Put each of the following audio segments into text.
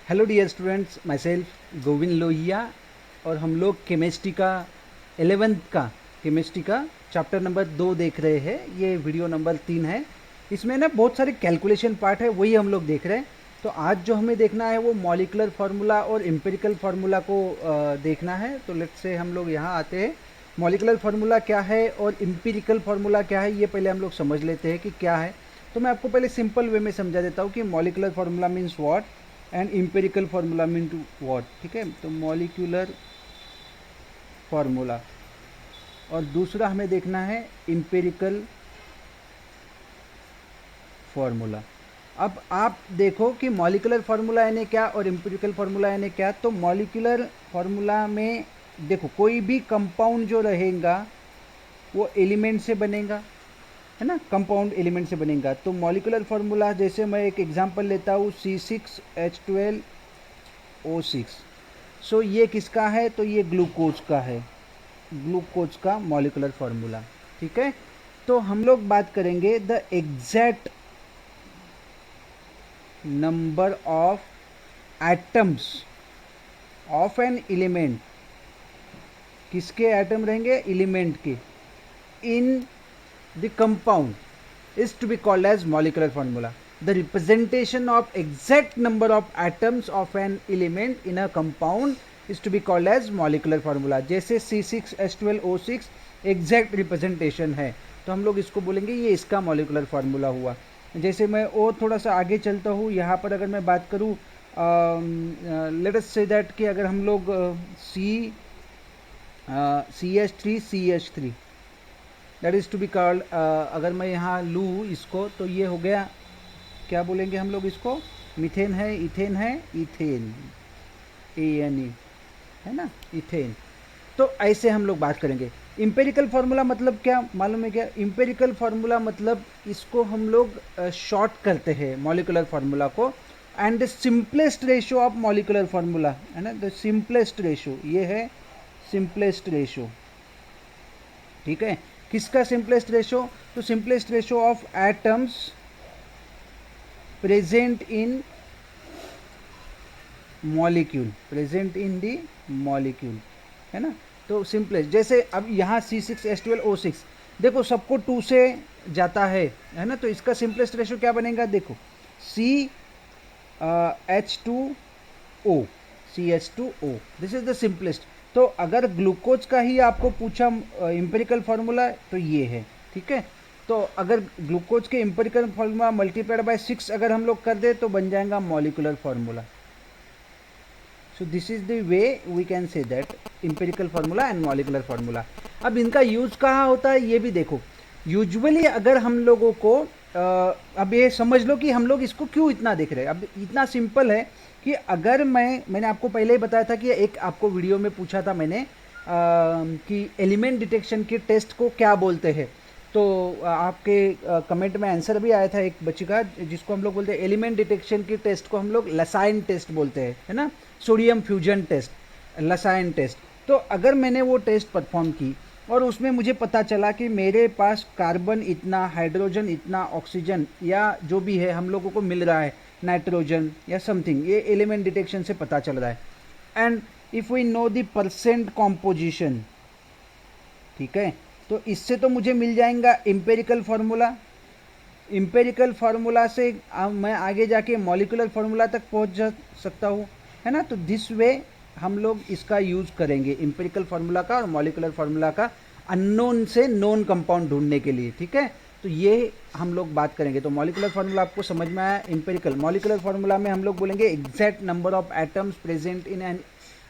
Hello dear students, myself Govind Lohia और हम लोग केमिस्ट्री का 11th का केमिस्ट्री का चैप्टर नंबर 2 देख रहे हैं। ये वीडियो नंबर 3 है। इसमें ना बहुत सारे कैलकुलेशन पार्ट है, वही हम लोग देख रहे हैं। तो आज जो हमें देखना है वो मॉलिकुलर फार्मूला और एम्पिरिकल फार्मूला को देखना है। तो लेट्स से हम लोग यहाँ आते हैं। मॉलिकुलर फार्मूला क्या है और एम्पिरिकल फार्मूला क्या है, ये पहले हम लोग समझ लेते हैं कि क्या है। तो मैं आपको पहले सिंपल वे में समझा देता हूँ कि molecular formula means what and empirical formula mean to what. ठीक है, तो मॉलिक्यूलर फार्मूला और दूसरा हमें देखना है इम्पेरिकल फार्मूला। अब आप देखो कि मॉलिकुलर फार्मूला यानी क्या और इम्पेरिकल फार्मूला यानी क्या। तो मॉलिकुलर फार्मूला में देखो, कोई भी कंपाउंड जो रहेगा वो एलिमेंट से बनेगा, है ना, कंपाउंड एलिमेंट से बनेगा। तो मॉलिकुलर फार्मूला जैसे मैं एक एग्जांपल लेता हूँ C6H12O6। सो ये किसका है, तो ये ग्लूकोज का है, ग्लूकोज का मॉलिकुलर फार्मूला। ठीक है, तो हम लोग बात करेंगे the exact number of atoms of an element. किसके एटम रहेंगे, एलिमेंट के, इन the compound is to be called as molecular formula. The representation of exact number of atoms of an element in a compound is to be called as molecular formula. जैसे C6H12O6 exact representation है, तो हम लोग इसको बोलेंगे ये इसका molecular formula हुआ। जैसे मैं और थोड़ा सा आगे चलता हूँ, यहाँ पर अगर मैं बात करूँ, लेट अस से दैट कि अगर हम लोग CH3 that is to be called, अगर मैं यहाँ लूँ इसको तो ये हो गया, क्या बोलेंगे हम लोग इसको, मीथेन है, इथेन है, इथेन, ANE, है ना, इथेन। तो ऐसे हम लोग बात करेंगे। इम्पेरिकल फार्मूला मतलब क्या मालूम है क्या? इम्पेरिकल फार्मूला मतलब इसको हम लोग शॉर्ट करते हैं मॉलिकुलर फार्मूला को, and the simplest ratio of molecular formula, है ना, द सिंपलेस्ट रेशो, ये है सिंपलेस्ट रेशो। ठीक है, किसका सिंपलेस्ट रेशो, तो simplest ratio of atoms present in molecule, present in the molecule, है ना। तो सिंपलेस्ट, जैसे अब यहाँ C6H12O6 देखो सबको 2 से जाता है ना, तो इसका सिंपलेस्ट रेशो क्या बनेगा, देखो CH2O, CH2O, this is the simplest. तो अगर ग्लूकोज का ही आपको पूछा इम्पेरिकल फार्मूला तो ये है। ठीक है, तो अगर ग्लूकोज के इम्पेरिकल फार्मूला मल्टीप्लाइड बाय 6 अगर हम लोग कर दे तो बन जाएगा molecular formula. So this is the way we can say that empirical formula and molecular formula. अब इनका यूज कहाँ होता है ये भी देखो। यूजुअली अगर हम लोगों को अब ये समझ लो कि हम लोग इसको क्यों इतना देख रहे हैं। अब इतना सिंपल है कि अगर मैंने आपको पहले ही बताया था कि एक आपको वीडियो में पूछा था मैंने कि एलिमेंट डिटेक्शन के टेस्ट को क्या बोलते हैं। तो आपके कमेंट में आंसर भी आया था एक बच्ची का, जिसको हम लोग बोलते हैं एलिमेंट डिटेक्शन के टेस्ट को हम लोग लसाइन टेस्ट बोलते हैं, है ना, sodium fusion test, Lassaigne test. तो अगर मैंने वो टेस्ट परफॉर्म की और उसमें मुझे पता चला कि मेरे पास कार्बन इतना, हाइड्रोजन इतना, ऑक्सीजन या जो भी है हम लोगों को मिल रहा है, नाइट्रोजन या समथिंग, ये एलिमेंट डिटेक्शन से पता चल रहा है। And if we know the percent composition, ठीक है, तो इससे तो मुझे मिल जाएगा इम्पेरिकल फार्मूला। इम्पेरिकल फार्मूला से मैं आगे जाके मॉलिकुलर फार्मूला तक पहुंच जा सकता हूँ, है ना। तो दिस वे हम लोग इसका यूज करेंगे, इम्पेरिकल फार्मूला का और मॉलिकुलर फार्मूला का, अननोन से नोन कंपाउंड ढूंढने के लिए। ठीक है, तो ये हम लोग बात करेंगे। तो मॉलिकुलर फार्मूला आपको समझ में आया। इम्पेरिकल, मॉलिकुलर फार्मूला में हम लोग बोलेंगे exact number of atoms present in an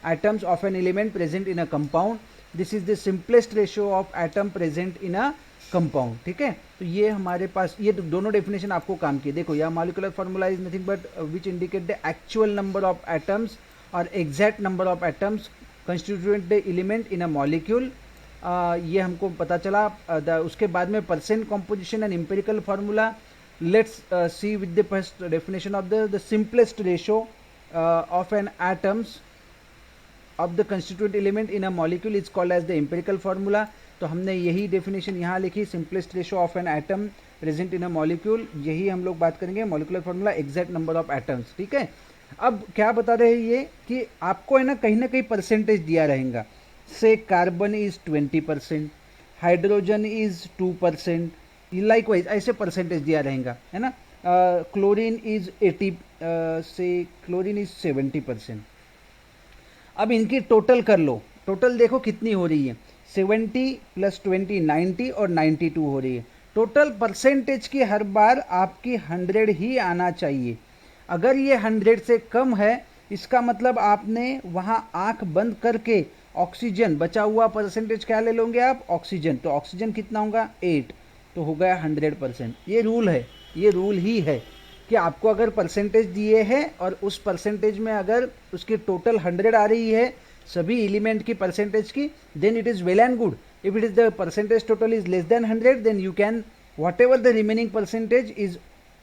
atoms of an element present in a compound. This is the simplest ratio of atom present in a compound. ठीक है, तो ये हमारे पास ये दोनों डेफिनेशन आपको काम की। देखो यहाँ molecular formula is nothing but which indicate the actual number of atoms और exact number of atoms constituent the element in a molecule. ये हमको पता चला। उसके बाद में percent composition and empirical formula. Let's see with the first definition of the simplest ratio of an atoms of the constituent element in a molecule is called as the empirical formula. तो हमने यही definition यहाँ लिखी, simplest ratio of an atom present in a molecule, यही हम लोग बात करेंगे molecular formula, exact number of atoms. ठीक है, अब क्या बता रहे हैं ये कि आपको है ना कहीं परसेंटेज दिया रहेगा, से carbon is 20%, hydrogen is 2%, like wise ऐसे परसेंटेज दिया रहेगा, है ना। क्लोरीन इज 80, से क्लोरीन इज 70%। अब इनकी टोटल कर लो, टोटल देखो कितनी हो रही है, 70 + 20 90 और 92 हो रही है। टोटल परसेंटेज की हर बार आपकी 100 ही आना चाहिए। अगर ये 100 से कम है, इसका मतलब आपने वहाँ आंख बंद करके ऑक्सीजन, बचा हुआ परसेंटेज क्या ले लोगे आप, ऑक्सीजन। तो ऑक्सीजन कितना होगा, 8, तो हो गया 100%। ये रूल है, ये रूल ही है कि आपको अगर परसेंटेज दिए हैं और उस परसेंटेज में अगर उसकी टोटल 100 आ रही है सभी एलिमेंट की परसेंटेज की, then it is well and good. If it is the percentage total is less than 100, then you can whatever the remaining percentage is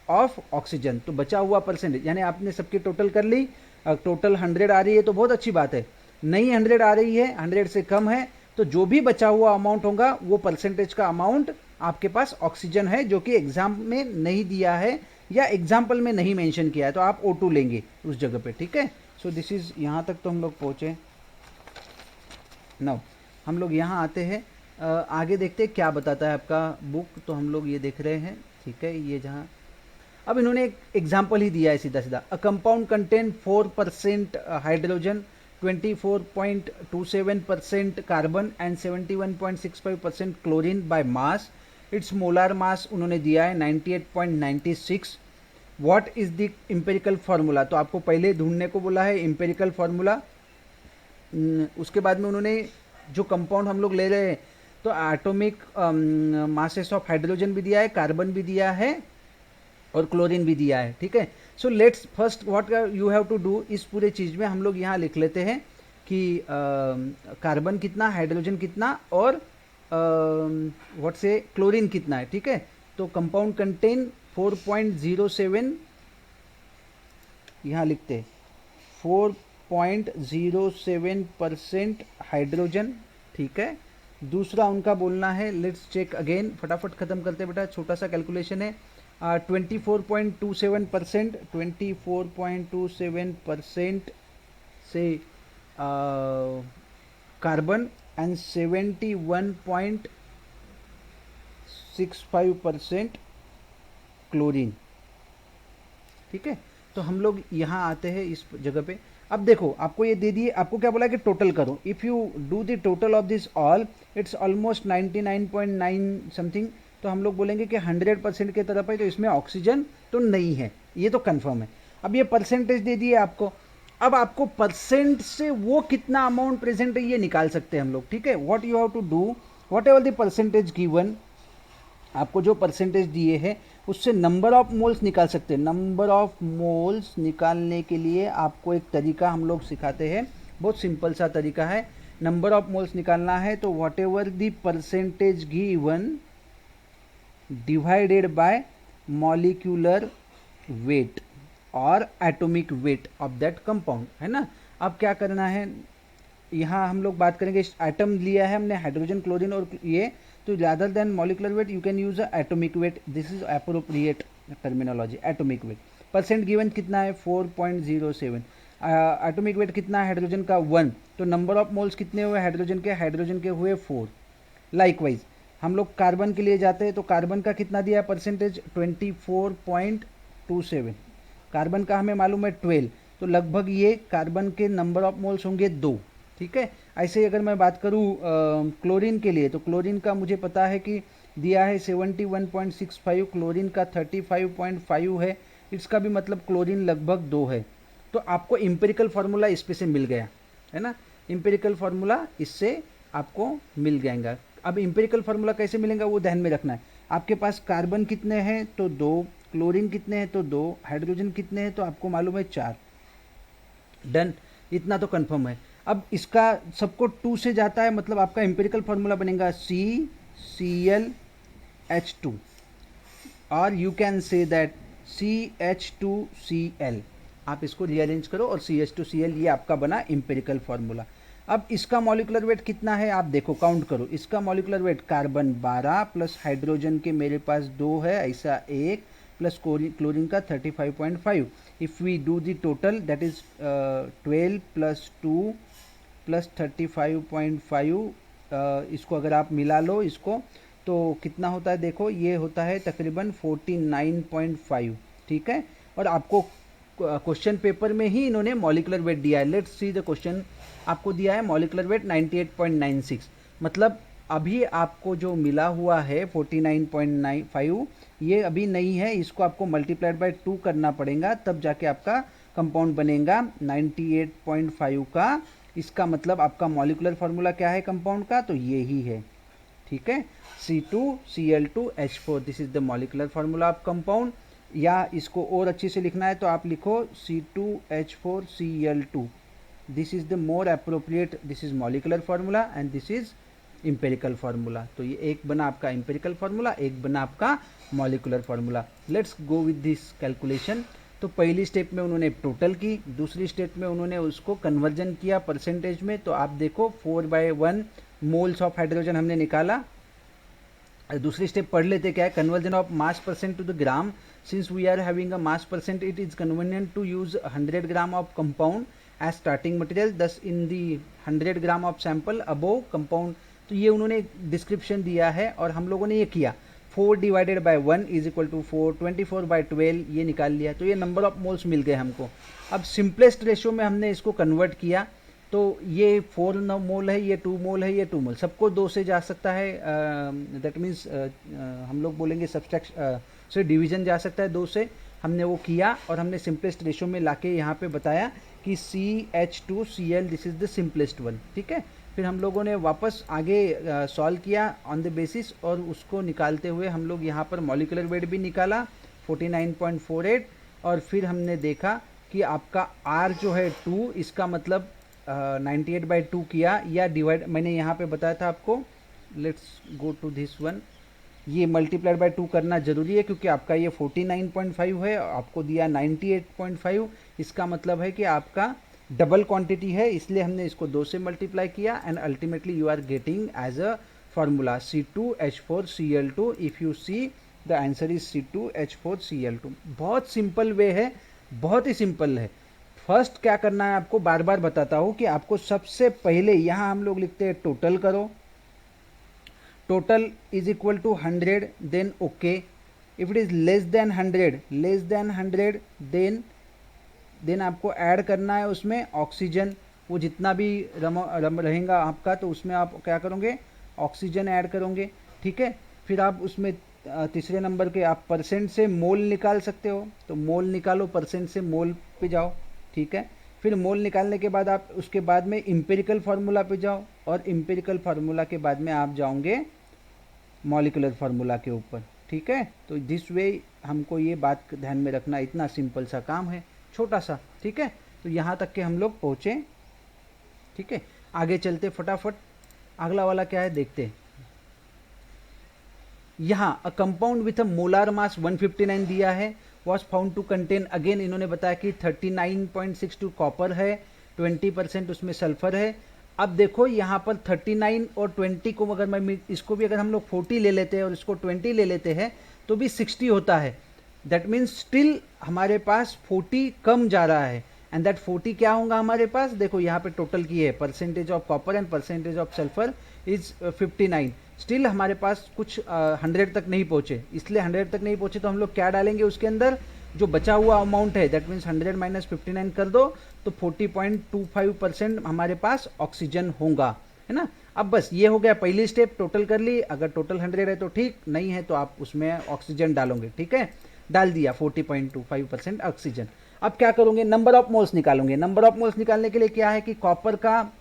of oxygen. तो बचा हुआ परसेंटेज यानी आपने सबकी टोटल कर ली, टोटल 100 आ रही है तो बहुत अच्छी बात है। नहीं 100 आ रही है, 100 से कम है, तो जो भी बचा हुआ अमाउंट होगा वो परसेंटेज का अमाउंट आपके पास ऑक्सीजन है, जो कि एग्जाम में नहीं दिया है या एग्जाम्पल में नहीं मेंशन किया है, तो आप O2 लेंगे उस जगह पे, ठीक है। सो दिस इज, यहाँ तक तो हम लोग पहुँचे। नाउ हम लोग यहाँ आते हैं, आगे देखते हैं क्या बताता है आपका बुक। तो हम लोग ये देख रहे हैं, ठीक है, ये जहाँ अब इन्होंने एक एग्जाम्पल ही दिया है सीधा सीधा। A compound contain 4% hydrogen, 24.27% carbon and 71.65% chlorine by mass. It's molar mass उन्होंने दिया है 98.96। What is the empirical formula, तो आपको पहले ढूंढने को बोला है इम्पेरिकल फार्मूला। उसके बाद में उन्होंने जो कंपाउंड हम लोग ले रहे हैं, तो एटॉमिक मासेस ऑफ हाइड्रोजन भी दिया है, कार्बन भी दिया है और क्लोरीन भी दिया है, ठीक है। So let's first what you have to do, इस पूरे चीज़ में हम लोग यहाँ लिख लेते हैं कि कार्बन कितना, हाइड्रोजन कितना और व्हाट से क्लोरीन कितना है, ठीक है। तो कंपाउंड कंटेन 4.07, यहाँ लिखते हैं 4.07% हाइड्रोजन, ठीक है। दूसरा उनका बोलना है, लेट्स चेक अगेन, फटाफट खत्म करते बेटा, छोटा सा कैलकुलेशन है। 24.27%, 24.27% से कार्बन एंड 71.65% क्लोरीन, ठीक है। तो हम लोग यहाँ आते हैं इस जगह पे। अब देखो आपको ये दे दिए, आपको क्या बोला कि टोटल करो। If you do the total of this all, it's almost 99.9 something. तो हम लोग बोलेंगे कि 100% की तरफ है, तो इसमें ऑक्सीजन तो नहीं है, ये तो कंफर्म है। अब ये परसेंटेज दे दिए आपको, अब आपको परसेंट से वो कितना अमाउंट प्रेजेंट है ये निकाल सकते हैं हम लोग, ठीक है। What you have to do, whatever the percentage given, आपको जो परसेंटेज दिए हैं उससे नंबर ऑफ मोल्स निकाल सकते हैं। नंबर ऑफ मोल्स निकालने के लिए आपको एक तरीका हम लोग सिखाते हैं, बहुत सिंपल सा तरीका है। नंबर ऑफ मोल्स निकालना है तो whatever the percentage given divided by molecular weight और atomic weight of that compound, है ना। अब क्या करना है, यहाँ हम लोग बात करेंगे, एटम लिया है हमने हाइड्रोजन, क्लोरीन और ये, तो rather than molecular weight you can use a atomic weight, this is appropriate terminology, atomic weight। Percent given कितना है 4.07, एटॉमिक वेट कितना है हाइड्रोजन का 1, तो नंबर ऑफ मोल्स कितने हुए हाइड्रोजन के हुए 4। लाइकवाइज हम लोग कार्बन के लिए जाते हैं, तो कार्बन का कितना दिया है परसेंटेज 24.27, कार्बन का हमें मालूम है 12, तो लगभग ये कार्बन के नंबर ऑफ मोल्स होंगे 2, ठीक है। ऐसे ही अगर मैं बात करूँ क्लोरीन के लिए, तो क्लोरीन का मुझे पता है कि दिया है 71.65, क्लोरीन का 35.5 है, इसका भी मतलब क्लोरीन लगभग 2 है। तो आपको इम्पेरिकल फार्मूला इस पे से मिल गया, है ना। इम्पेरिकल फार्मूला इससे आपको मिल जाएगा। अब इम्पेरिकल फार्मूला कैसे मिलेगा वो ध्यान में रखना है। आपके पास कार्बन कितने हैं तो 2, क्लोरीन कितने हैं तो 2, हाइड्रोजन कितने हैं तो आपको मालूम है 4। डन, इतना तो कंफर्म है। अब इसका सबको 2 से जाता है, मतलब आपका एम्पिरिकल फार्मूला बनेगा CClH2, और you can say that CH2Cl। आप इसको रीअरेंज करो और CH2Cl, ये आपका बना एम्पिरिकल फार्मूला। अब इसका मॉलिक्यूलर वेट कितना है आप देखो, काउंट करो। इसका molecular weight carbon 12 plus hydrogen के मेरे पास 2 है, ऐसा 1 प्लस क्लोरीन का 35.5. If we do the total that is 12 plus 2 plus 35.5, इसको अगर आप मिला लो इसको तो कितना होता है, देखो ये होता है तकरीबन 49.5. ठीक है, और आपको क्वेश्चन पेपर में ही इन्होंने मॉलिकुलर वेट दिया है. Let's see the question. आपको दिया है मॉलिकुलर वेट 98.96. मतलब अभी आपको जो मिला हुआ है 49.95 ये अभी नहीं है, इसको आपको मल्टीप्लाइड बाय 2 करना पड़ेगा, तब जाके आपका कंपाउंड बनेगा 98.5 का. इसका मतलब आपका मॉलिकुलर फार्मूला क्या है कंपाउंड का, तो ये ही है. ठीक है, C2Cl2H4 this is the molecular formula of compound. या इसको और अच्छे से लिखना है तो आप लिखो C2H4Cl2. This is the more appropriate, this is molecular formula and this is empirical formula. तो ये एक बना आपका इंपेरिकल फार्मूला, एक बना आपका molecular formula. Let's go with this calculation. तो पहली स्टेप में उन्होंने टोटल की, दूसरी स्टेप में उन्होंने उसको कन्वर्जन किया परसेंटेज में. तो आप देखो 4/1 मोल्स ऑफ हाइड्रोजन हमने निकाला. दूसरी स्टेप पढ़ लेते, क्या है, conversion of mass percent to the gram. Since we are having a mass percent it is convenient to use 100 gram of compound as starting material, thus in the 100 gram of sample above compound. तो ये उन्होंने description दिया है और हम लोगों ने ये किया 4 divided by 1 is equal to 4, 24/12 ये निकाल लिया. तो ये नंबर ऑफ मोल्स मिल गए हमको. अब सिंपलेस्ट रेशियो में हमने इसको कन्वर्ट किया. तो ये 4 मोल है, ये 2 मोल है, ये 2 मोल, सबको 2 से जा सकता है. दैट मीन्स हम लोग बोलेंगे सब्सट्रैक्शन से डिवीजन जा सकता है 2 से. हमने वो किया और हमने सिंपलेस्ट रेशियो में लाके यहाँ पे बताया कि CH2Cl this is the simplest one. ठीक है, फिर हम लोगों ने वापस आगे सॉल्व किया ऑन द बेसिस और उसको निकालते हुए हम लोग यहाँ पर मॉलिकुलर वेट भी निकाला 49.48. और फिर हमने देखा कि आपका R जो है 2, इसका मतलब 98/2 किया या डिवाइड, मैंने यहाँ पे बताया था आपको. Let's go to this one. ये मल्टीप्लाइड बाय 2 करना जरूरी है क्योंकि आपका ये 49.5 है, आपको दिया 98.5. इसका मतलब है कि आपका डबल क्वांटिटी है, इसलिए हमने इसको 2 से मल्टीप्लाई किया and ultimately you are getting as a formula C2H4Cl2. If you see the answer is C2H4Cl2. बहुत सिंपल वे है, बहुत ही सिंपल है. फर्स्ट क्या करना है आपको, बार बार बताता हूं कि आपको सबसे पहले यहां हम लोग लिखते हैं टोटल करो. Total is equal to 100, then okay. If it is less than 100 then आपको ऐड करना है उसमें ऑक्सीजन. वो जितना भी रहेगा आपका, तो उसमें आप क्या करोगे, ऑक्सीजन ऐड करोगे. ठीक है, फिर आप उसमें तीसरे नंबर के आप परसेंट से मोल निकाल सकते हो, तो मोल निकालो, परसेंट से मोल पे जाओ. ठीक है, फिर मोल निकालने के बाद आप उसके बाद में इंपेरिकल फार्मूला पे जाओ और इंपेरिकल फार्मूला के बाद में आप जाओगे मॉलिकुलर फार्मूला के ऊपर. ठीक है, तो दिस वे हमको ये बात ध्यान में रखना, इतना सिंपल सा काम है, छोटा सा. ठीक है, तो यहाँ तक के हम लोग पहुँचे. ठीक है, आगे चलते फटाफट. अगला वाला क्या है देखते. यहाँ a compound with a molar mass 159 दिया है, was found to contain, again इन्होंने बताया कि 39.62 कॉपर है, 20% उसमें सल्फर है. अब देखो यहाँ पर 39 और 20 को अगर मैं इसको भी अगर हम लोग 40 ले लेते हैं और इसको 20 ले लेते हैं तो भी 60 होता है. दैट मीन्स स्टिल हमारे पास 40 कम जा रहा है. एंड दैट 40 क्या होगा हमारे पास, देखो यहाँ पे टोटल की है percentage of copper and percentage of sulphur is 59. Still हमारे पास कुछ 100 तक नहीं पहुँचे, इसलिए 100 तक नहीं पहुँचे तो हम लोग क्या डालेंगे उसके अंदर, जो बचा हुआ अमाउंट है दैट मीन्स 100 माइनस 59 कर दो तो 40.25% हमारे पास ऑक्सीजन होगा, है ना. अब बस ये हो गया पहली स्टेप, टोटल कर ली. अगर टोटल 100 है तो ठीक, नहीं है तो आप उसमें ऑक्सीजन डालोगे. ठीक है, डाल दिया 40.25% ऑक्सीजन. अब क्या करोगे, नंबर ऑफ मोल्स निकालोगे. नंबर ऑफ मोल्स निकालने के लिए क्या है कि कॉपर का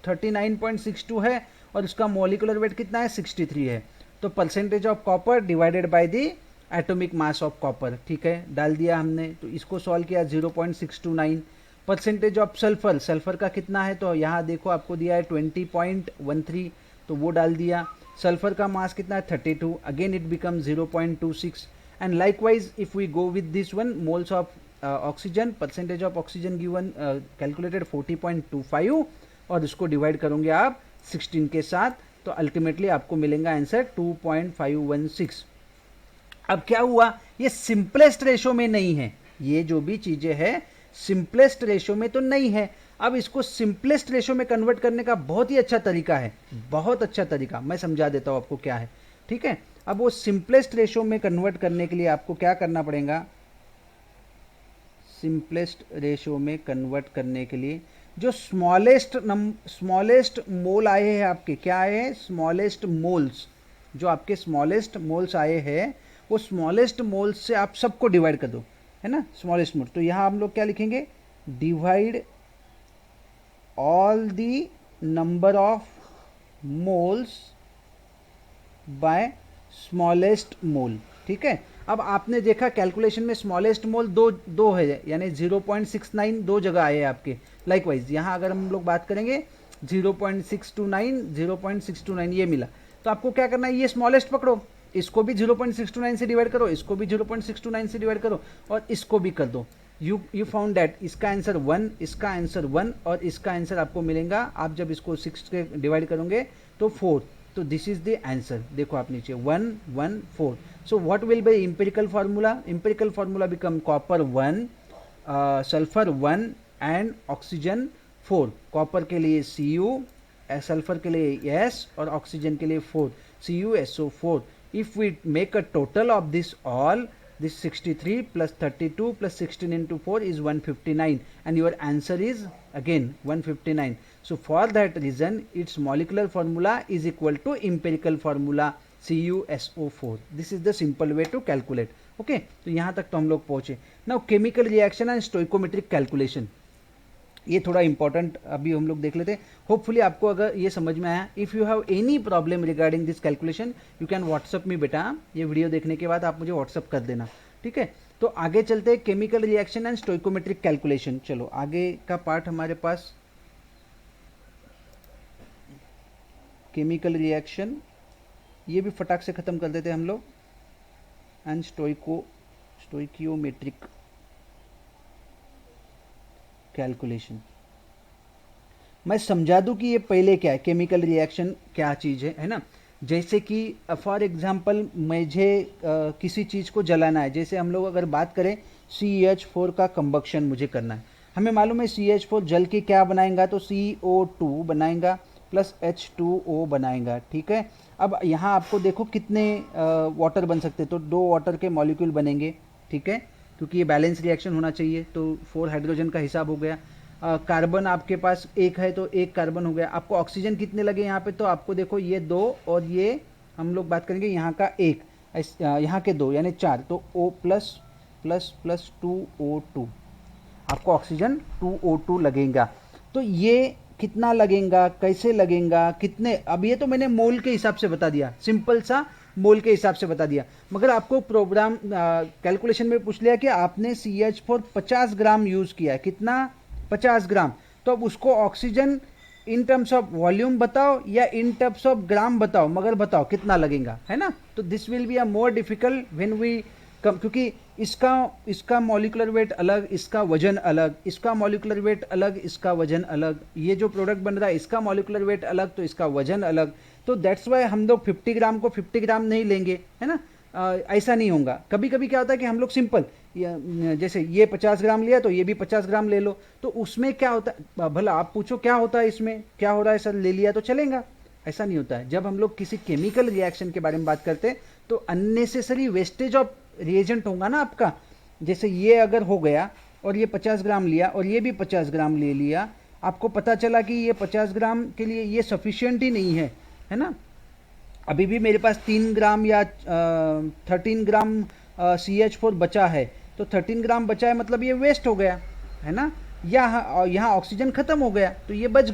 39.62 है और उसका मॉलिकुलर वेट कितना है, 63 है. तो percentage of copper divided by the atomic mass of copper. ठीक है, डाल दिया हमने. तो इसको सॉल्व किया 0.629. परसेंटेज ऑफ सल्फर, सल्फर का कितना है, तो यहाँ देखो आपको दिया है 20.13, तो वो डाल दिया. सल्फर का मास कितना है, 32. Again it become 0.26. And likewise if we go with this one, moles of oxygen, percentage of oxygen given calculated 40.25 और इसको डिवाइड करोगे आप 16 के साथ, तो अल्टीमेटली आपको मिलेगा आंसर 2.516. अब क्या हुआ, ये सिंपलेस्ट रेशो में नहीं है, ये जो भी चीज़ें हैं सिंपलेस्ट रेशो में तो नहीं है। अब इसको सिंपलेस्ट रेशो में कन्वर्ट करने का बहुत ही अच्छा तरीका है, बहुत अच्छा तरीका, मैं समझा देता हूँ आपको क्या है, ठीक है। अब वो सिंपलेस्ट रेशो में कन्वर्ट करने के लिए आपको क्या करना पड़ेगा, सिंपलेस्ट रेशो में कन्वर्ट करने के लिए जो स्मॉलेस्ट मोल आए हैं आपके, क्या आए हैं, स्मॉलेस्ट मोल्स, जो आपके स्मॉलेस्ट मोल्स आए हैं वो स्मॉलेस्ट मोल्स से आप सबको डिवाइड कर दो, है ना, स्मॉलेस्ट मोल। तो यहाँ हम लोग क्या लिखेंगे, divide all the number of moles bye smallest mole, ठीक है। अब आपने देखा कैलकुलेशन में स्मॉलेस्ट मोल दो है, यानी 0.69 दो जगह आए हैं आपके। लाइकवाइज यहाँ अगर हम लोग बात करेंगे 0.629 0.629 ये मिला, तो आपको क्या करना है, ये स्मॉलेस्ट पकड़ो, इसको भी 0.629 से डिवाइड करो, इसको भी 0.629 से डिवाइड करो और इसको भी कर दो। यू फाउंड दैट इसका आंसर 1, इसका आंसर 1 और इसका आंसर आपको मिलेगा, आप जब इसको 6 के डिवाइड करोगे तो 4, तो दिस इज द आंसर। देखो आप नीचे 1 1 4। So what will be empirical formula, empirical formula become copper 1, sulphur 1 and oxygen 4। Copper के लिए Cu, सल्फर के लिए S और ऑक्सीजन के लिए 4, CuSO4। If we make a total of this all, this 63 plus 32 plus 16 into 4 is 159 and your answer is again 159. So for that reason its molecular formula is equal to empirical formula CuSO4. This is the simple way to calculate. Okay, तो यहाँ तक तो हम लोग पहुँचे। Now chemical reaction and stoichiometric calculation, ये थोड़ा important अभी हम लोग देख लेते हैं। होपफुली आपको अगर ये समझ में आया, if you have any problem regarding this calculation you can WhatsApp me बेटा, ये वीडियो देखने के बाद आप मुझे व्हाट्सअप कर देना, ठीक है। तो आगे चलते हैं, chemical reaction and stoichiometric calculation. चलो आगे का पार्ट हमारे पास केमिकल रिएक्शन, ये भी फटाक से ख़त्म कर देते हैं हम लोग, एंड स्टोइकियोमेट्रिक कैलकुलेशन। मैं समझा दूं कि ये पहले क्या है, केमिकल रिएक्शन क्या चीज़ है ना। जैसे कि फॉर एग्जांपल मुझे किसी चीज़ को जलाना है, जैसे हम लोग अगर बात करें CH4 का कंबक्शन मुझे करना है, हमें मालूम है CH4 जल के क्या बनाएगा, तो CO2 बनाएगा प्लस H2O बनाएगा, ठीक है। अब यहाँ आपको देखो कितने वाटर बन सकते, तो 2 वाटर के मॉलिक्यूल बनेंगे, ठीक है, क्योंकि ये बैलेंस रिएक्शन होना चाहिए, तो 4 हाइड्रोजन का हिसाब हो गया। कार्बन आपके पास 1 है तो 1 कार्बन हो गया। आपको ऑक्सीजन कितने लगे यहाँ पे, तो आपको देखो ये 2 और ये हम लोग बात करेंगे यहाँ का 1, यहाँ के 2 यानी 4, तो O plus plus plus 2O2, आपको ऑक्सीजन 2O2 लगेगा। तो ये कितना लगेगा, कैसे लगेगा, कितने, अब ये तो मैंने मोल के हिसाब से बता दिया, सिंपल सा मोल के हिसाब से बता दिया, मगर आपको प्रोग्राम कैलकुलेशन में पूछ लिया कि आपने CH4 50 ग्राम यूज़ किया है, कितना, 50 ग्राम, तो अब उसको oxygen in terms of volume बताओ या इन टर्म्स ऑफ ग्राम बताओ, मगर बताओ कितना लगेगा, है ना। तो this will be a more difficult when we come, क्योंकि इसका मॉलिकुलर वेट अलग, इसका वजन अलग, इसका मॉलिकुलर वेट अलग, इसका वजन अलग, ये जो प्रोडक्ट बन रहा है इसका मॉलिकुलर वेट अलग, तो इसका वजन अलग, तो दैट्स वाई हम लोग 50 ग्राम को 50 ग्राम नहीं लेंगे, है ना। ऐसा नहीं होगा। कभी कभी क्या होता है कि हम लोग सिंपल, जैसे ये 50 ग्राम लिया तो ये भी 50 ग्राम ले लो, तो उसमें क्या होता है, भला आप पूछो क्या होता है इसमें, क्या हो रहा है सर, ले लिया तो चलेगा, ऐसा नहीं होता है। जब हम लोग किसी केमिकल रिएक्शन के बारे में बात करते हैं तो अननेसेसरी वेस्टेज ऑफ रिएजेंट होगा ना आपका। जैसे ये अगर हो गया और ये 50 ग्राम लिया और ये भी 50 ग्राम ले लिया, आपको पता चला कि ये 50 ग्राम के लिए ये सफिशिएंट ही नहीं है ना। अभी भी मेरे पास 3 ग्राम या 13 ग्राम CH4 बचा है, तो 13 ग्राम बचा है मतलब ये वेस्ट हो गया, है ना, या यहाँ ऑक्सीजन खत्म हो गया तो ये बच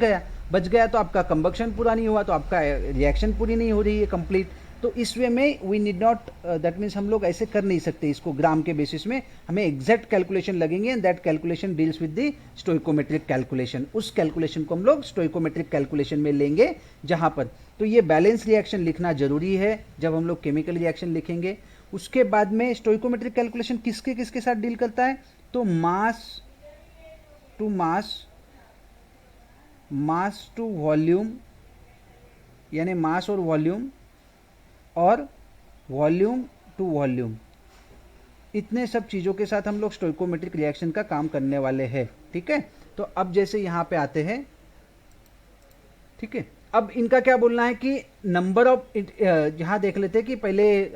गया तो आपका कंबक्शन पूरा नहीं हुआ, तो आपका रिएक्शन पूरी नहीं हो रही है कंप्लीट। तो इस वे में we need not, that means हम लोग ऐसे कर नहीं सकते इसको ग्राम के बेसिस में, हमें एग्जैक्ट कैलकुलेशन लगेंगे, and that calculation deals with the stoichiometric calculation. उस कैलकुलेशन को हम लोग स्टोइकोमेट्रिक कैलकुलेशन में लेंगे जहाँ पर, तो ये बैलेंस रिएक्शन लिखना जरूरी है जब हम लोग केमिकल रिएक्शन लिखेंगे। उसके बाद में स्टोइकोमेट्रिक कैलकुलेशन किसके किसके साथ डील करता है, तो mass to mass, mass to volume, यानी मास और वॉल्यूम, और वॉल्यूम टू वॉल्यूम, इतने सब चीज़ों के साथ हम लोग स्टोइकोमेट्रिक रिएक्शन का काम करने वाले हैं, ठीक है। तो अब जैसे यहाँ पे आते हैं, ठीक है, अब इनका क्या बोलना है कि नंबर ऑफ, यहाँ देख लेते हैं कि पहले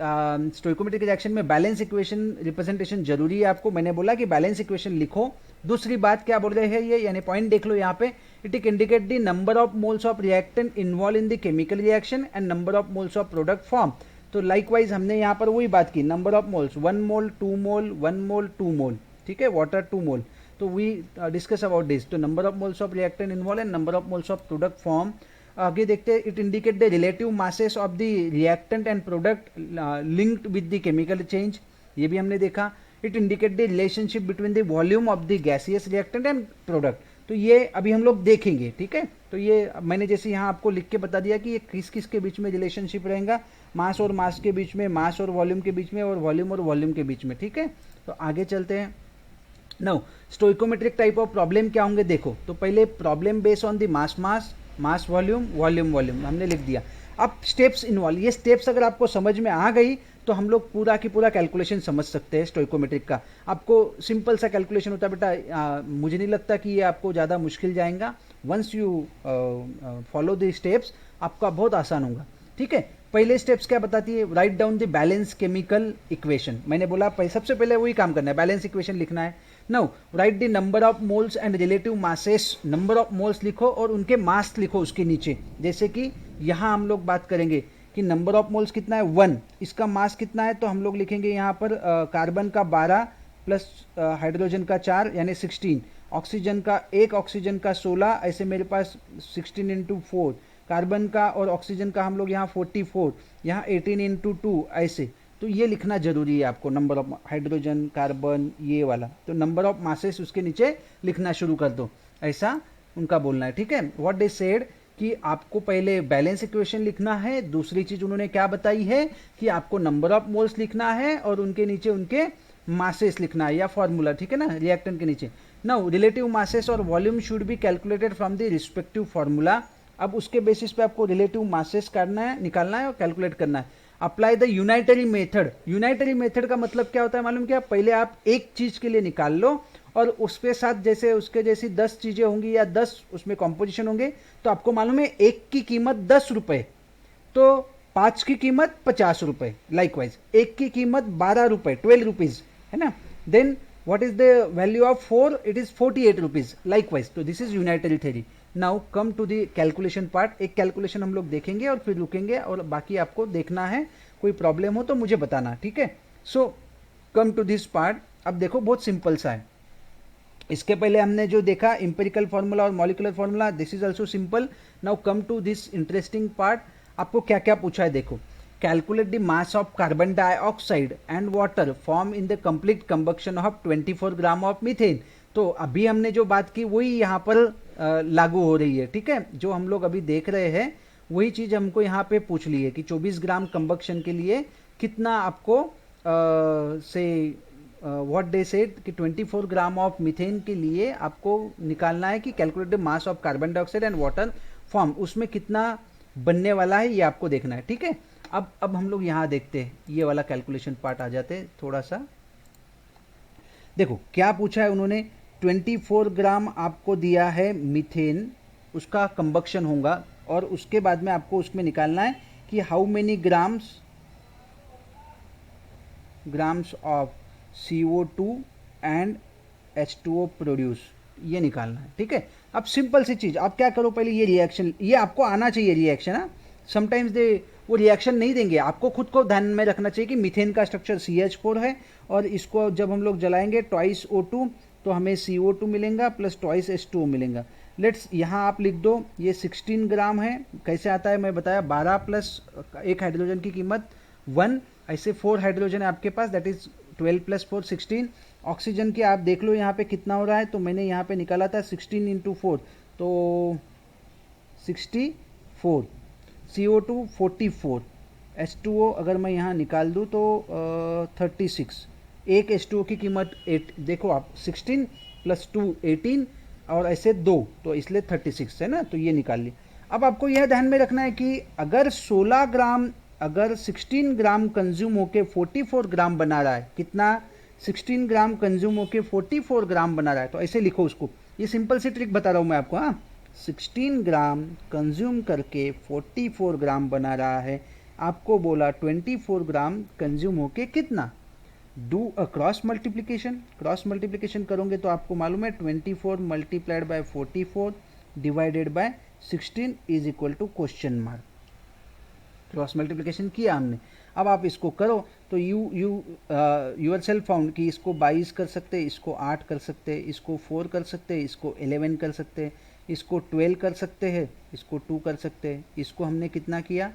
स्टोइकोमेट्रिक रिएक्शन में बैलेंस इक्वेशन रिप्रेजेंटेशन जरूरी है आपको। मैंने बोला कि बैलेंस इक्वेशन लिखो। दूसरी बात क्या बोल रहे हैं ये, यानी पॉइंट देख लो यहाँ पे, it indicate the number of moles of reactant involve in the chemical reaction and number of moles of product form. तो लाइकवाइज हमने यहाँ पर वही बात की, नंबर ऑफ मोल्स 1 मोल 2 मोल 1 मोल 2 मोल, ठीक है, वाटर 2 मोल। तो वी डिस्कस अबाउट दिस। तो number of moles of reactant involve and number of moles of product form. आगे देखते हैं, it indicate the relative masses of the reactant and product linked with the chemical change, ये भी हमने देखा। It indicate the relationship between the volume of the gaseous reactant and product. तो ये अभी हम लोग देखेंगे, ठीक है। तो ये मैंने जैसे यहाँ आपको लिख के बता दिया कि ये किस किस के बीच में रिलेशनशिप रहेगा, मास और मास के बीच में, मास और वॉल्यूम के बीच में, और वॉल्यूम के बीच में, ठीक है। तो आगे चलते हैं। Now stoichiometric type of problem क्या होंगे देखो। तो पहले problem based on the mass volume volume हमने लिख दिया। अब स्टेप्स इन्वॉल्व, ये स्टेप्स अगर आपको समझ में आ गई तो हम लोग पूरा की पूरा कैलकुलेशन समझ सकते हैं स्टोइकोमेट्रिक का। आपको सिंपल सा कैलकुलेशन होता है बेटा, मुझे नहीं लगता कि ये आपको ज़्यादा मुश्किल जाएगा। Once you follow the steps आपका बहुत आसान होगा, ठीक है। पहले स्टेप्स क्या बताती है, write down the balance chemical equation. मैंने बोला सबसे पहले वही काम करना है, बैलेंस इक्वेशन लिखना है। Now right the number of moles and relative masses, number of moles लिखो और उनके मास लिखो उसके नीचे। जैसे कि यहाँ हम लोग बात करेंगे कि नंबर ऑफ मोल्स कितना है 1, इसका मास कितना है, तो हम लोग लिखेंगे यहाँ पर कार्बन का 12 प्लस हाइड्रोजन का 4 यानी 16, ऑक्सीजन का 1, ऑक्सीजन का 16, ऐसे मेरे पास 16 इंटू 4, कार्बन का और ऑक्सीजन का हम लोग यहाँ 44, यहाँ 18 इंटू 2, ऐसे। तो ये लिखना जरूरी है आपको, नंबर ऑफ हाइड्रोजन कार्बन ये वाला। तो नंबर ऑफ मासेस उसके नीचे लिखना शुरू कर दो, ऐसा उनका बोलना है, ठीक है। व्हाट दे सेड कि आपको पहले बैलेंस इक्वेशन लिखना है। दूसरी चीज उन्होंने क्या बताई है कि आपको नंबर ऑफ मोल्स लिखना है और उनके नीचे उनके मासेस लिखना है या फॉर्मूला, ठीक है ना, रिएक्टेंट के नीचे। नाउ रिलेटिव मासेस और volume should be calculated from the respective formula. अब उसके बेसिस पे आपको रिलेटिव मासेस करना है, निकालना है और कैलकुलेट करना है। Apply the unitary method. Unitary method का मतलब क्या होता है मालूम क्या, पहले आप एक चीज के लिए निकाल लो और उसके साथ जैसे उसके जैसी 10 चीजें होंगी या 10 उसमें कॉम्पोजिशन होंगे, तो आपको मालूम है एक की कीमत 10 रुपए, तो 5 की कीमत 50 रुपए, लाइकवाइज एक की कीमत 12 रुपए 12 रुपीज है ना। Then what is the value of 4, it is 48 rupees, likewise. तो this is unitary theory. Now come to the calculation part. एक कैलकुलेशन हम लोग देखेंगे और फिर रुकेंगे और बाकी आपको देखना है, कोई प्रॉब्लम हो तो मुझे बताना, ठीक है। सो कम टू दिस पार्ट। अब देखो बहुत सिंपल सा है। इसके पहले हमने जो देखा इंपेरिकल फार्मूला और molecular formula, this is also simple. Now come to this interesting part. आपको क्या क्या पूछा है देखो। Calculate the mass of carbon dioxide and water form in the complete combustion of 24 gram of methane. तो अभी हमने जो बात की वही यहाँ पर लागू हो रही है, ठीक है। जो हम लोग अभी देख रहे हैं वही चीज हमको यहाँ पे पूछ ली है कि 24 ग्राम कंबक्शन के लिए कितना आपको से व्हाट दे सेड कि 24 ग्राम ऑफ मीथेन के लिए आपको निकालना है कि calculate the mass of carbon dioxide and water form, उसमें कितना बनने वाला है ये आपको देखना है, ठीक है। अब हम लोग यहाँ देखते हैं, ये वाला कैलकुलेशन पार्ट आ जाते हैं थोड़ा सा। देखो क्या पूछा है उन्होंने, 24 ग्राम आपको दिया है मीथेन, उसका कंबक्शन होगा और उसके बाद में आपको उसमें निकालना है कि how many grams of CO2 and H2O produce, ये निकालना है, ठीक है। अब सिंपल सी चीज, आप क्या करो पहले ये रिएक्शन, ये आपको आना चाहिए रिएक्शन। हाँ, समटाइम्स दे वो रिएक्शन नहीं देंगे, आपको खुद को ध्यान में रखना चाहिए कि मीथेन का स्ट्रक्चर CH4 है और इसको जब हम लोग जलाएंगे ट्वाइस O2 तो हमें CO2 मिलेगा प्लस ट्वाइस H2O मिलेगा। लेट्स यहाँ आप लिख दो ये 16 ग्राम है। कैसे आता है मैं बताया, 12 प्लस एक हाइड्रोजन की कीमत 1, ऐसे 4 हाइड्रोजन है आपके पास, दैट इज 12 प्लस 4 16। ऑक्सीजन की आप देख लो यहाँ पे कितना हो रहा है, तो मैंने यहाँ पे निकाला था 16 इंटू 4 तो 64, CO2 44, H2O अगर मैं यहाँ निकाल दूँ तो 36, एक H2O की कीमत 8, देखो आप 16 प्लस 2 18 और ऐसे 2, तो इसलिए 36 है ना, तो ये निकाल ली। अब आपको यह ध्यान में रखना है कि अगर 16 ग्राम, अगर 16 ग्राम कंज्यूम होके 44 ग्राम बना रहा है, कितना 16 ग्राम कंज्यूम होके 44 ग्राम बना रहा है, तो ऐसे लिखो उसको। ये सिंपल सी ट्रिक बता रहा हूँ मैं आपको। हाँ, 16 ग्राम कंज्यूम करके 44 ग्राम बना रहा है। आपको बोला 24 ग्राम कंज्यूम होके कितना। Do a cross multiplication, cross multiplication करोगे तो आपको मालूम है 24 multiplied by 44 divided by 16 is equal to question mark. Cross multiplication किया हमने। अब आप इसको करो तो यूर सेल्फ फाउंड कि इसको 22 कर सकते हैं, इसको 8 कर सकते हैं, इसको 4 कर सकते हैं, इसको 11 कर सकते हैं, इसको 12 कर सकते हैं, इसको 2 कर सकते हैं। इसको हमने कितना किया,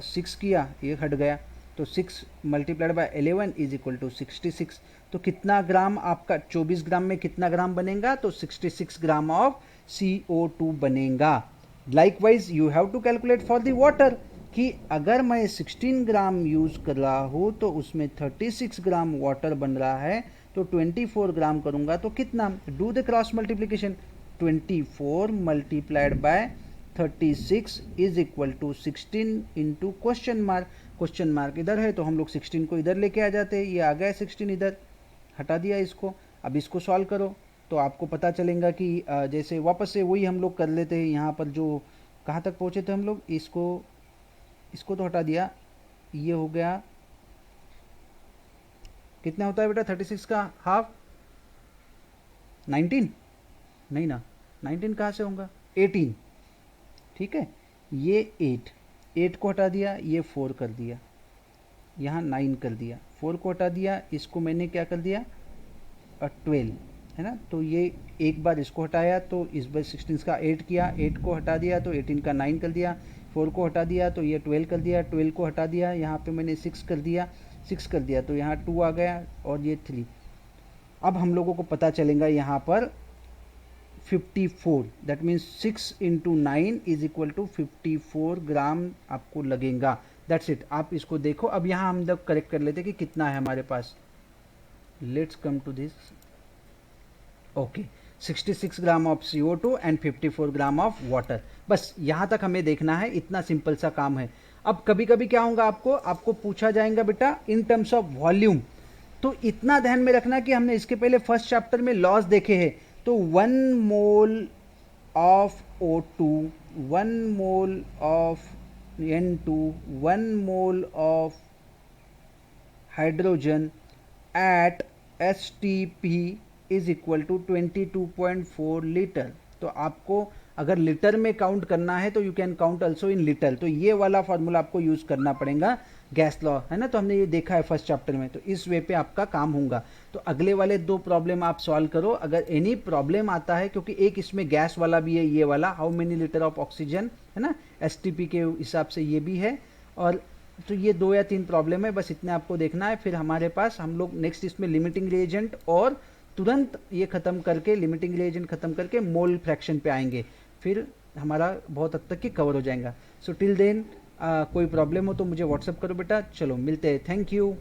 6 किया, ये हट गया। तो 6 multiplied by 11 is equal to 66। तो कितना ग्राम आपका 24 ग्राम में कितना ग्राम बनेगा, तो 66 ग्राम ऑफ CO2 बनेगा। Likewise you have to calculate for the water कि अगर मैं 16 ग्राम यूज़ कर रहा हूँ तो उसमें 36 ग्राम वाटर बन रहा है, तो 24 ग्राम करूँगा तो कितना। Do the cross multiplication, 24 multiplied by 36 is equal to 16 into question mark. Question mark इधर है तो हम लोग 16 को इधर लेके आ जाते हैं, ये आ गया 16 इधर, हटा दिया इसको। अब इसको सॉल्व करो तो आपको पता चलेगा कि जैसे वापस से वही हम लोग कर लेते हैं। यहाँ पर जो कहाँ तक पहुँचे थे हम लोग, इसको तो हटा दिया, ये हो गया कितना होता है बेटा 36 का हाफ, 19 नहीं ना, 19 कहाँ से होगा, 18। ठीक है, ये 8 को हटा दिया, ये 4 कर दिया, यहाँ 9 कर दिया, 4 को हटा दिया, इसको मैंने क्या कर दिया 12 है ना। तो ये एक बार इसको हटाया तो इस बार 16 का 8 किया, 8 को हटा दिया तो 18 का 9 कर दिया, 4 को हटा दिया तो ये 12 कर दिया, 12 को हटा दिया यहाँ पे मैंने 6 कर दिया, 6 कर दिया तो यहाँ 2 आ गया और ये 3। अब हम लोगों को पता चलेगा यहाँ पर 54, that means 6 into 9 is equal to 54 gram आपको लगेगा। दैट्स इट, आप इसको देखो। अब यहाँ हम लोग करेक्ट कर लेते कि कितना है हमारे पास। Let's come to this. Okay, 66 gram of CO2 and 54 gram of water. बस यहाँ तक हमें देखना है, इतना सिंपल सा काम है। अब कभी कभी क्या होगा, आपको पूछा जाएगा बेटा इन टर्म्स ऑफ वॉल्यूम। तो इतना ध्यान में रखना कि हमने इसके पहले फर्स्ट चैप्टर में लॉस देखे हैं। तो 1 mole of O2, 1 mole of N2, 1 mole of hydrogen at STP is equal to 22.4 litre. तो आपको अगर लीटर में काउंट करना है तो you can count also in litre. तो ये वाला फॉर्मूला आपको यूज करना पड़ेगा, गैस लॉ है ना। तो हमने ये देखा है फर्स्ट चैप्टर में, तो इस वे पे आपका काम होगा। तो अगले वाले 2 प्रॉब्लम आप सॉल्व करो। अगर एनी प्रॉब्लम आता है, क्योंकि एक इसमें गैस वाला भी है, ये वाला how many litre of oxygen है ना, STP के हिसाब से ये भी है। और तो ये 2 या 3 प्रॉब्लम है, बस इतने आपको देखना है। फिर हमारे पास हम लोग नेक्स्ट इसमें लिमिटिंग रिएजेंट और तुरंत ये ख़त्म करके, लिमिटिंग रिएजेंट ख़त्म करके मोल फ्रैक्शन पे आएंगे। फिर हमारा बहुत हद तक की कवर हो जाएगा। सो टिल देन कोई प्रॉब्लम हो तो मुझे व्हाट्सअप करो बेटा। चलो मिलते हैं, थैंक यू।